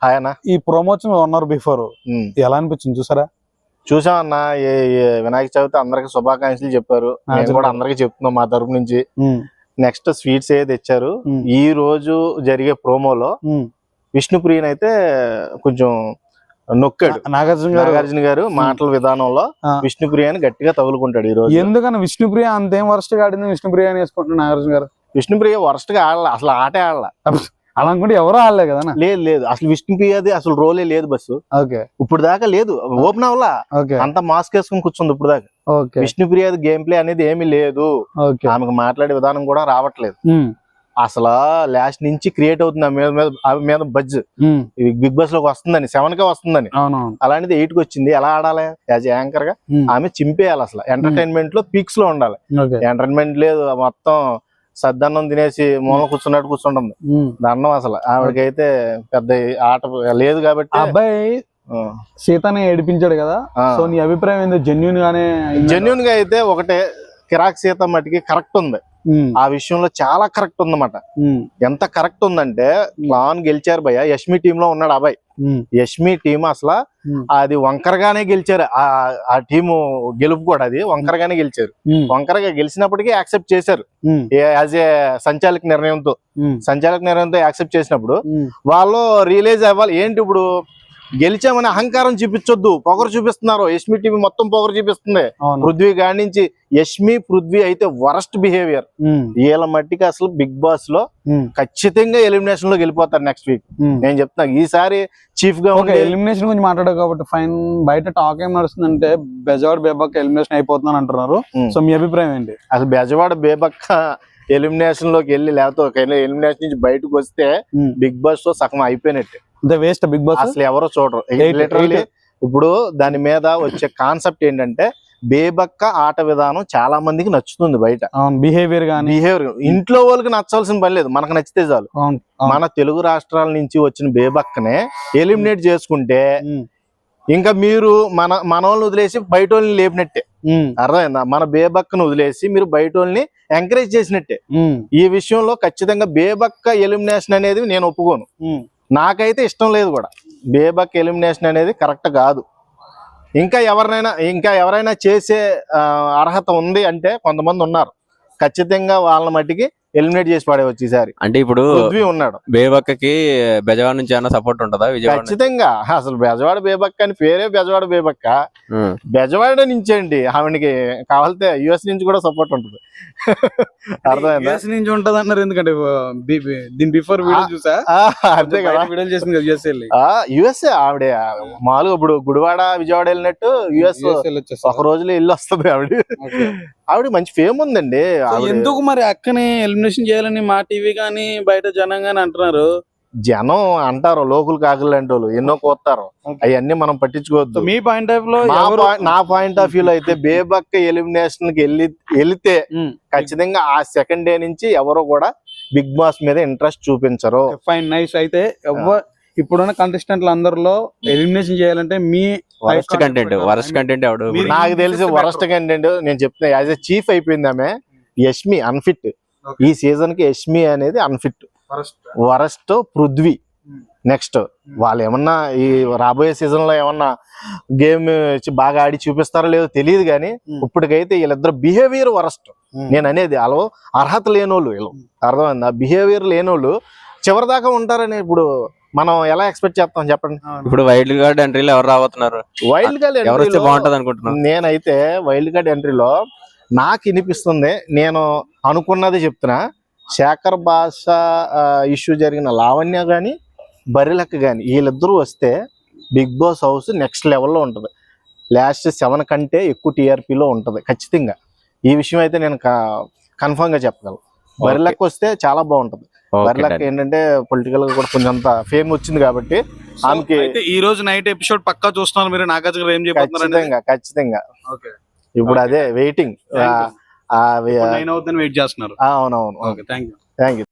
Hi అన్న. ఈ promotion 1 hour before ఎలా అనిపించింది చూసారా? చూసామన్న. వినాయక చవితి అందరికి శుభాకాంక్షలు చెప్పారు. నేను కూడా అందరికి చెప్తున్నాం మా తరపు నుంచి. నెక్స్ట్ స్వీట్స్ ఏ తెచ్చారు. ఈ రోజు జరిగే ప్రోమోలో విష్ణుప్రియన్ అయితే కొంచెం నొక్కాడు. నాగార్జున గారు మాటల విధానంలో విష్ణుప్రియని గట్టిగా తగులుకుంటాడు ఈ రోజు. ఎందుకని విష్ణుప్రియ అంతేం వరస్ట్ గా ఆడింది? విష్ణుప్రియ అని వేసుకుంటున్నాడు నాగార్జున గారు. విష్ణుప్రియ వరస్ట్ గా ఆడాల, అసలు ఆటే ఆడాల. అలా అనుకుంటే ఎవరో ఆడలే కదా? లేదు అసలు విష్ణుప్రియది అసలు రోలే లేదు బస్సు. ఇప్పుడు దాకా లేదు, ఓపెన్ అవ్వలా. అంత మాస్క్ వేసుకుని కూర్చుంది ఇప్పుడు దాకా. విష్ణుప్రియది గేమ్ ప్లే అనేది ఏమీ లేదు. ఆమెకు మాట్లాడే విధానం కూడా రావట్లేదు. అసలు లాస్ట్ నుంచి క్రియేట్ అవుతుంది మీద బజ్. బిగ్ బాస్ లోకి వస్తుందని 7 కే వస్తుందని, అలాంటిది 8 కి వచ్చింది. ఎలా ఆడాలి యాజ్ యాంకర్ గా? ఆమె చింపేయాలి. అసలు ఎంటర్టైన్మెంట్ లో పీక్స్ లో ఉండాలి. ఎంటర్టైన్మెంట్ లేదు, మొత్తం సద్దన్నం తినేసి మూల కూర్చున్నట్టు కూర్చుంటుంది. దండం అసలు ఆవిడకైతే పెద్ద ఆట లేదు. కాబట్టి అబ్బాయి సీతని ఏడిపించాడు కదా, సో నీ అభిప్రాయం ఏందో? జెన్యూన్ గా అయితే ఒకటే, కిరాక్ సీత మట్టికి కరెక్ట్ ఉంది. ఆ విషయంలో చాలా కరెక్ట్ ఉందన్నమాట. ఎంత కరెక్ట్ ఉందంటే క్లాన్ గెలిచారు భయ్య. యష్మి టీమ్ లో ఉన్నాడు అబ్బాయి. యష్మి టీం అసలు అది వంకరగానే గెలిచారు. ఆ టీము గెలుపు కూడా అది వంకరగానే గెలిచారు. వంకరగా గెలిచినప్పటికీ యాక్సెప్ట్ చేశారు యాజ్ ఏ సంచాలక నిర్ణయంతో యాక్సెప్ట్ చేసినప్పుడు వాళ్ళు రియలైజ్ అవ్వాలి. ఏంటి ఇప్పుడు గెలిచామని అహంకారం చూపించొద్దు, పొగరు చూపిస్తున్నారు. యష్మి టీవీ మొత్తం పొగరు చూపిస్తుంది. పృథ్వీ గాడి నుంచి యష్మి, పృథ్వీ అయితే వరస్ట్ బిహేవియర్. వీళ్ళ మట్టికి అసలు బిగ్ బాస్ లో ఖచ్చితంగా ఎలిమినేషన్ లో వెళ్ళిపోతారు నెక్స్ట్ వీక్. నేను చెప్తున్నా ఈసారి చీఫ్ గా ఎలిమినేషన్ గురించి మాట్లాడారు కాబట్టి ఫైన్. బయట టాక్ ఏం నడుస్తుందంటే బెజవాడ బేబక్క ఎలిమినేషన్ అయిపోతుందని అంటున్నారు. సో మీ అభిప్రాయం ఏంటి? అసలు బెజవాడ బేబక్క ఎలిమినేషన్ లోకి వెళ్ళి లేకపోతే ఎలిమినేషన్ నుంచి బయటకు వస్తే బిగ్ బాస్ లో సగం అయిపోయినట్టే. వేస్ట్ బిగ్ బాస్ అసలు ఎవరో చూడరు లిటరల్లీ. ఇప్పుడు దాని మీద వచ్చే కాన్సెప్ట్ ఏంటంటే బేబక్క ఆట విధానం చాలా మందికి నచ్చుతుంది బయట. బిహేవియర్ ఇంట్లో వాళ్ళకి నచ్చాల్సిన పని లేదు, మనకు నచ్చితే చాలు. మన తెలుగు రాష్ట్రాల నుంచి వచ్చిన బేబక్కనే ఎలిమినేట్ చేసుకుంటే ఇంకా మీరు మన వాళ్ళని వదిలేసి బయట వాళ్ళని లేపినట్టే. అర్థమైందా? మన బేబక్కను వదిలేసి మీరు బయట వాళ్ళని ఎంకరేజ్ చేసినట్టే. ఈ విషయంలో ఖచ్చితంగా బేబక్క ఎలిమినేషన్ అనేది నేను ఒప్పుకోను. నాకైతే ఇష్టం లేదు కూడా. బేబక్ ఎలిమినేషన్ అనేది కరెక్ట్ కాదు. ఇంకా ఎవరైనా చేసే అర్హత ఉంది అంటే కొంతమంది ఉన్నారు. ఖచ్చితంగా వాళ్ళ మట్టికి ఎలిమినేట్ చేసి పడేవచ్చు ఈసారి. అంటే ఇప్పుడు ఉన్నాడు. బేబక్కకి బెజవాడ నుంచి ఏమైనా సపోర్ట్ ఉంటుందా? ఖచ్చితంగా. అసలు బెజవాడ బేబక్క అని పేరే బెజవాడ బేబక్క. బెజవాడ నుంచి అండి. ఆవిడకి కావాలంటే యుఎస్ నుంచి కూడా సపోర్ట్ ఉంటుంది. అర్థమైందా? నుంచి ఉంటది అన్నారు. ఎందుకంటే దీని బిఫోర్ వీడియో చూసా. అంతే కదా, వీడియోలు చేసింది కదా యుఎస్ఏ. ఆవిడ మామూలుగా ఇప్పుడు గుడివాడ విజయవాడ వెళ్ళినట్టు యుఎస్ ఒక రోజులో వెళ్ళి వస్తుంది ఆవిడ. ఆవిడ మంచి ఫేమ్ ఉందండి. ఎందుకు మరి అక్కనే ఎలిమినేషన్ చేయాలని మా టీవీ గానీ బయట జనం గానీ అంటున్నారు? జనం అంటారు, లోకులు కాకులు లాంటి వాళ్ళు ఎన్నో కోస్తారు. అవన్నీ మనం పట్టించుకోవద్దు. మీ పాయింట్ ఆఫ్ లో? నా పాయింట్ ఆఫ్ వ్యూ లో అయితే బేబక్క ఎలిమినేషన్ కి వెళితే ఖచ్చితంగా ఆ సెకండ్ డే నుంచి ఎవరు కూడా బిగ్ బాస్ మీద ఇంట్రెస్ట్ చూపించరు. Fine, nice. అయితే ఇప్పుడున్న కంటెస్టెంట్లు అందరిలో ఎలిమినేషన్ చేయాలంటే మీ వరస్ట్ కంటెంట్ నాకు తెలిసి వరస్ట్ కంటెంట్ నేను చెప్తున్నా. యాజ్ ఎ చీఫ్ అయిపోయింది ఆమె. యష్మి అన్ఫిట్. ఈ సీజన్ కి యష్మి అనేది అన్ఫిట్. వరస్ట్ పృథ్వీ. నెక్స్ట్ వాళ్ళు ఏమన్నా ఈ రాబోయే సీజన్ లో ఏమన్నా గేమ్ బాగా ఆడి చూపిస్తారో లేదో తెలియదు కానీ ఇప్పటికైతే వీళ్ళిద్దరు బిహేవియర్ వరస్ట్. నేను అనేది వాళ్ళు అర్హత లేనోళ్ళు. వీళ్ళు అర్థమైందా? బిహేవియర్ లేనోళ్ళు చివరి దాకా ఉంటారని ఇప్పుడు మనం ఎలా ఎక్స్పెక్ట్ చేస్తాం చెప్పండి? ఇప్పుడు వైల్డ్ కార్డ్ ఎంట్రీలో ఎవరు రాబోతున్నారు? వైల్డ్ కార్డ్ ఎంట్రీ బాగుంటది అనుకుంటున్నాను. నేనైతే వైల్డ్ కార్డ్ ఎంట్రీలో నాకు వినిపిస్తుంది, నేను అనుకున్నది చెప్తున్నా. శేఖర్ భాష ఇష్యూ జరిగిన లావణ్య గాని బరిలక్క గాని వీళ్ళిద్దరూ వస్తే బిగ్ బాస్ హౌస్ నెక్స్ట్ లెవెల్లో ఉంటుంది. లాస్ట్ 7 కంటే ఎక్కువ టీఆర్పీలో ఉంటుంది ఖచ్చితంగా. ఈ విషయం అయితే నేను కన్ఫర్మ్ గా చెప్పగలను. బరిలక్క వస్తే చాలా బాగుంటుంది. బరిలక్క ఏంటంటే పొలిటికల్ గా కూడా కొంచెం ఫేమ్ వచ్చింది కాబట్టి ఆమెకి. ఈ రోజు నైట్ ఎపిసోడ్ పక్కా చూస్తున్నారు మీరు? నాగార్జున ఏం చెప్పారు? ఖచ్చితంగా. ఇప్పుడు అదే వెయిటింగ్. 9 అవుతుందని వెయిట్ చేస్తున్నారు. అవునవును. Thank you.